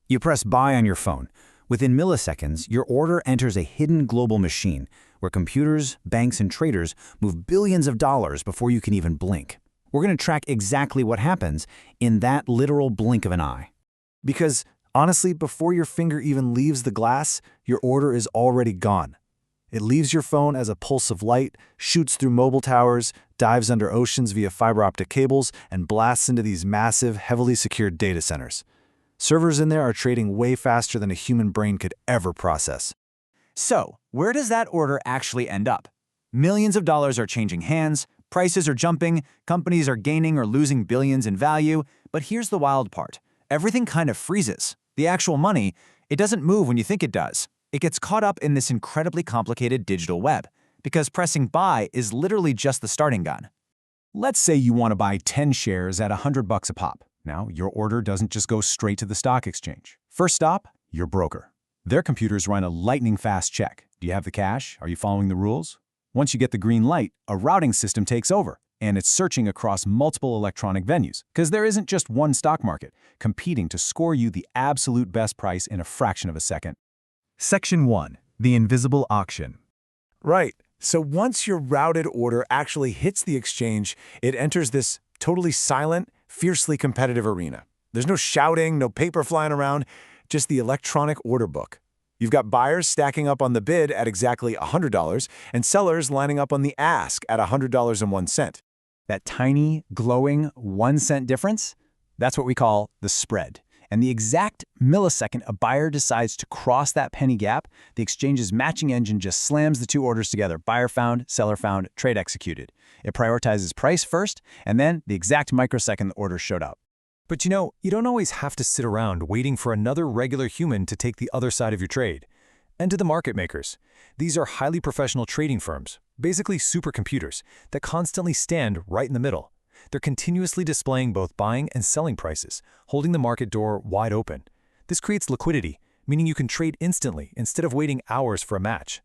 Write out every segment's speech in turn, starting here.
You press buy on your phone. Within milliseconds, your order enters a hidden global machine where computers, banks, and traders move billions of dollars before you can even blink. We're going to track exactly what happens in that literal blink of an eye. Because, honestly, before your finger even leaves the glass, your order is already gone. It leaves your phone as a pulse of light, shoots through mobile towers, dives under oceans via fiber optic cables, and blasts into these massive, heavily secured data centers. Servers in there are trading way faster than a human brain could ever process. So, where does that order actually end up? Millions of dollars are changing hands, prices are jumping, companies are gaining or losing billions in value, but here's the wild part. Everything kind of freezes. The actual money, it doesn't move when you think it does. It gets caught up in this incredibly complicated digital web, because pressing buy is literally just the starting gun. Let's say you want to buy 10 shares at $100 a pop. Now, your order doesn't just go straight to the stock exchange. First stop, your broker. Their computers run a lightning-fast check. Do you have the cash? Are you following the rules? Once you get the green light, a routing system takes over, and it's searching across multiple electronic venues, because there isn't just one stock market competing to score you the absolute best price in a fraction of a second. Section 1. The invisible auction. Right. So once your routed order actually hits the exchange, it enters this totally silent, fiercely competitive arena. There's no shouting, no paper flying around, just the electronic order book. You've got buyers stacking up on the bid at exactly $100 and sellers lining up on the ask at $100.01. That tiny, glowing 1-cent difference? That's what we call the spread. And the exact millisecond a buyer decides to cross that penny gap, the exchange's matching engine just slams the two orders together. Buyer found, seller found, trade executed. It prioritizes price first, and then the exact microsecond the order showed up. But you don't always have to sit around waiting for another regular human to take the other side of your trade. And to the market makers, these are highly professional trading firms, basically supercomputers, that constantly stand right in the middle. They're continuously displaying both buying and selling prices, holding the market door wide open. This creates liquidity, meaning you can trade instantly instead of waiting hours for a match.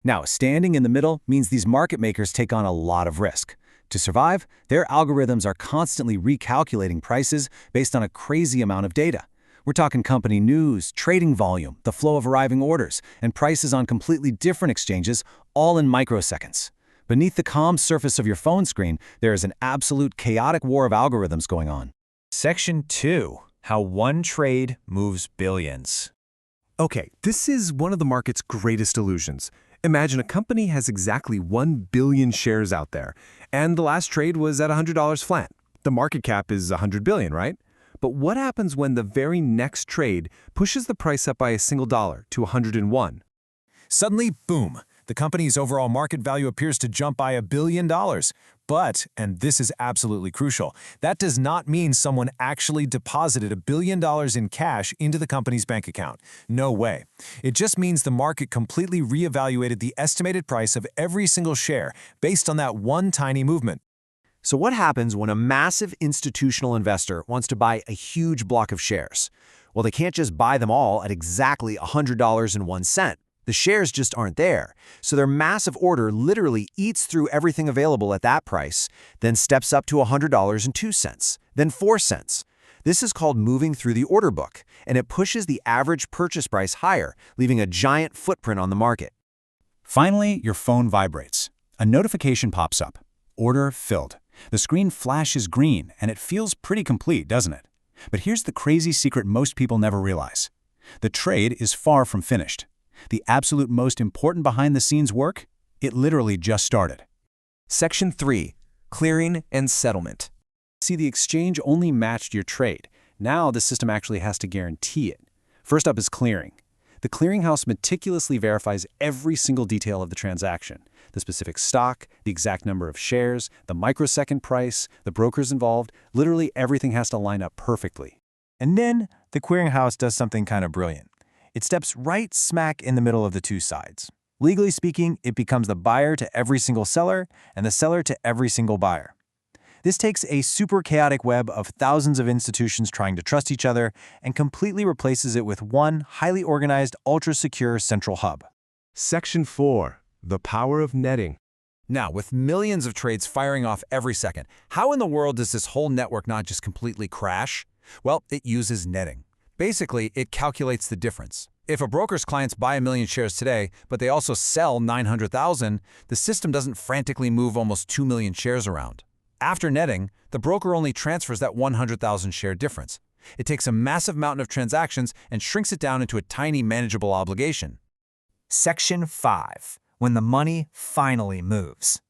Now, standing in the middle means these market makers take on a lot of risk. To survive, their algorithms are constantly recalculating prices based on a crazy amount of data. We're talking company news, trading volume, the flow of arriving orders, and prices on completely different exchanges, all in microseconds. Beneath the calm surface of your phone screen, there is an absolute chaotic war of algorithms going on. Section 2. How one trade moves billions. Okay, this is one of the market's greatest illusions. Imagine a company has exactly 1 billion shares out there, and the last trade was at $100 flat. The market cap is $100 billion, right? But what happens when the very next trade pushes the price up by a single dollar to 101? Suddenly, boom, the company's overall market value appears to jump by $1 billion. But, and this is absolutely crucial, that does not mean someone actually deposited $1 billion in cash into the company's bank account. No way. It just means the market completely reevaluated the estimated price of every single share based on that one tiny movement. So what happens when a massive institutional investor wants to buy a huge block of shares? Well, they can't just buy them all at exactly $100.01. The shares just aren't there, so their massive order literally eats through everything available at that price, then steps up to $100.02, then 4 cents. This is called moving through the order book, and it pushes the average purchase price higher, leaving a giant footprint on the market. Finally, your phone vibrates. A notification pops up. Order filled. The screen flashes green, and it feels pretty complete, doesn't it? But here's the crazy secret most people never realize. The trade is far from finished. The absolute most important behind-the-scenes work? It literally just started. Section 3. Clearing and settlement. See, the exchange only matched your trade. Now the system actually has to guarantee it. First up is clearing. The clearinghouse meticulously verifies every single detail of the transaction. The specific stock, the exact number of shares, the microsecond price, the brokers involved, literally everything has to line up perfectly. And then the clearinghouse does something kind of brilliant. It steps right smack in the middle of the two sides. Legally speaking, it becomes the buyer to every single seller and the seller to every single buyer. This takes a super chaotic web of thousands of institutions trying to trust each other and completely replaces it with one highly organized, ultra-secure central hub. Section 4. The power of netting. Now, with millions of trades firing off every second, how in the world does this whole network not just completely crash? Well, it uses netting. Basically, it calculates the difference. If a broker's clients buy 1 million shares today, but they also sell 900,000, the system doesn't frantically move almost 2 million shares around. After netting, the broker only transfers that 100,000 share difference. It takes a massive mountain of transactions and shrinks it down into a tiny manageable obligation. Section 5. When the money finally moves.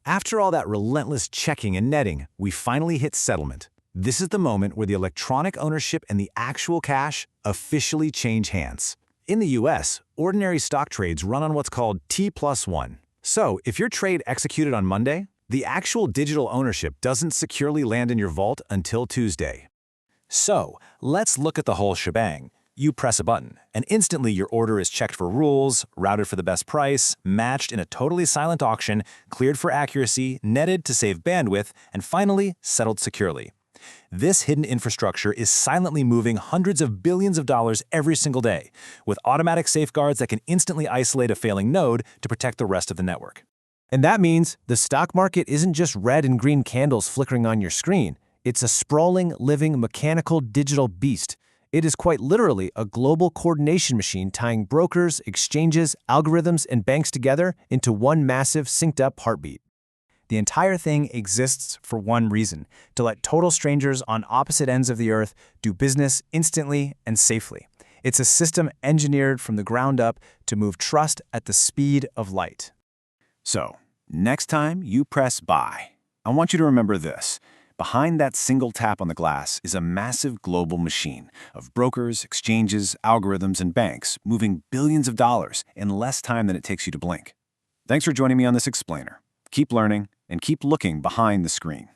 After all that relentless checking and netting, we finally hit settlement. This is the moment where the electronic ownership and the actual cash officially change hands. In the US, ordinary stock trades run on what's called T+1. So, if your trade executed on Monday, the actual digital ownership doesn't securely land in your vault until Tuesday. So, let's look at the whole shebang. You press a button, and instantly your order is checked for rules, routed for the best price, matched in a totally silent auction, cleared for accuracy, netted to save bandwidth, and finally, settled securely. This hidden infrastructure is silently moving hundreds of billions of dollars every single day, with automatic safeguards that can instantly isolate a failing node to protect the rest of the network. And that means the stock market isn't just red and green candles flickering on your screen. It's a sprawling, living, mechanical digital beast. It is quite literally a global coordination machine tying brokers, exchanges, algorithms, and banks together into one massive, synced-up heartbeat. The entire thing exists for one reason: to let total strangers on opposite ends of the earth do business instantly and safely. It's a system engineered from the ground up to move trust at the speed of light. So, next time you press buy, I want you to remember this. Behind that single tap on the glass is a massive global machine of brokers, exchanges, algorithms, and banks moving billions of dollars in less time than it takes you to blink. Thanks for joining me on this explainer. Keep learning and keep looking behind the screen.